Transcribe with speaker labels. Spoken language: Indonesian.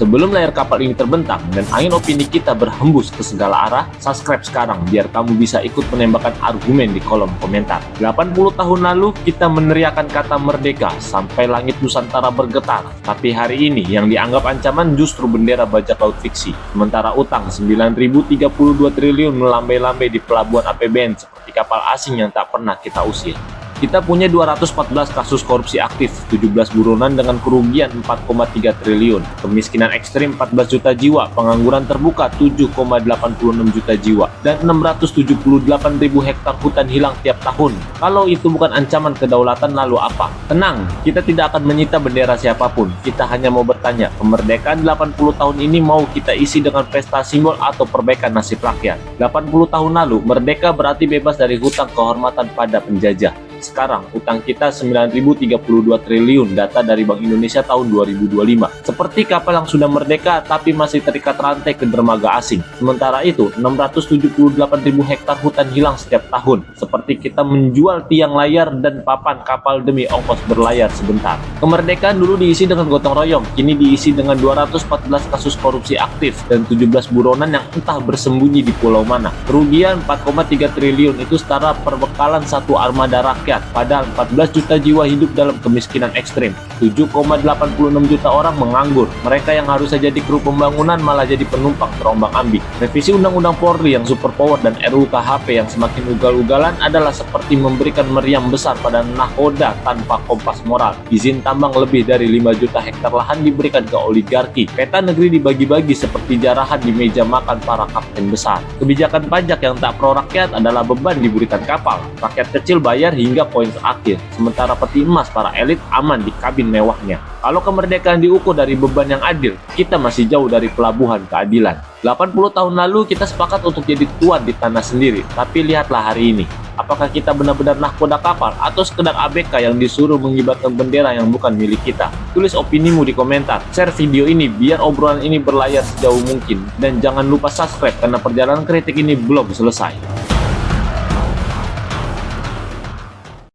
Speaker 1: Sebelum layar kapal ini terbentang dan angin opini kita berhembus ke segala arah, subscribe sekarang biar kamu bisa ikut menembakkan argumen di kolom komentar. 80 tahun lalu kita meneriakan kata merdeka sampai langit Nusantara bergetar. Tapi hari ini yang dianggap ancaman justru bendera bajak laut fiksi. Sementara utang 9.032 triliun melambai-lambai di pelabuhan APBN seperti kapal asing yang tak pernah kita usir. Kita punya 214 kasus korupsi aktif, 17 buronan dengan kerugian 4,3 triliun, kemiskinan ekstrim 14 juta jiwa, pengangguran terbuka 7,86 juta jiwa, dan 678.000 hektar hutan hilang tiap tahun. Kalau itu bukan ancaman kedaulatan, lalu apa? Tenang, kita tidak akan menyita bendera siapapun. Kita hanya mau bertanya, kemerdekaan 80 tahun ini mau kita isi dengan pesta simbol atau perbaikan nasib rakyat? 80 tahun lalu, merdeka berarti bebas dari hutang kehormatan pada penjajah. Sekarang, utang kita 9.032 triliun, data dari Bank Indonesia tahun 2025. Seperti kapal yang sudah merdeka tapi masih terikat rantai ke dermaga asing. Sementara itu, 678.000 hektar hutan hilang setiap tahun. Seperti kita menjual tiang layar dan papan kapal demi ongkos berlayar sebentar. Kemerdekaan dulu diisi dengan gotong royong, kini diisi dengan 214 kasus korupsi aktif dan 17 buronan yang entah bersembunyi di pulau mana. Kerugian 4,3 triliun itu setara perbekalan satu armada rakyat. Padahal 14 juta jiwa hidup dalam kemiskinan ekstrim, 7,86 juta orang menganggur. Mereka yang harusnya jadi kru pembangunan malah jadi penumpang terombang-ambing. Revisi Undang-Undang Polri yang super power dan RUU KHP yang semakin ugal-ugalan adalah seperti memberikan meriam besar pada nahoda tanpa kompas moral. Izin tambang lebih dari 5 juta hektar lahan diberikan ke oligarki. Peta negeri dibagi-bagi seperti jarahan di meja makan para kapten besar. Kebijakan pajak yang tak pro rakyat adalah beban diberikan kapal. Rakyat kecil bayar hingga poin terakhir, sementara peti emas para elit aman di kabin mewahnya. Kalau kemerdekaan diukur dari beban yang adil, kita masih jauh dari pelabuhan keadilan. 80 tahun lalu kita sepakat untuk jadi tuan di tanah sendiri, tapi lihatlah hari ini. Apakah kita benar-benar nahkoda kapal atau sekedar ABK yang disuruh mengibarkan bendera yang bukan milik kita? Tulis opinimu di komentar, share video ini biar obrolan ini berlayar sejauh mungkin, dan jangan lupa subscribe karena perjalanan kritik ini belum selesai.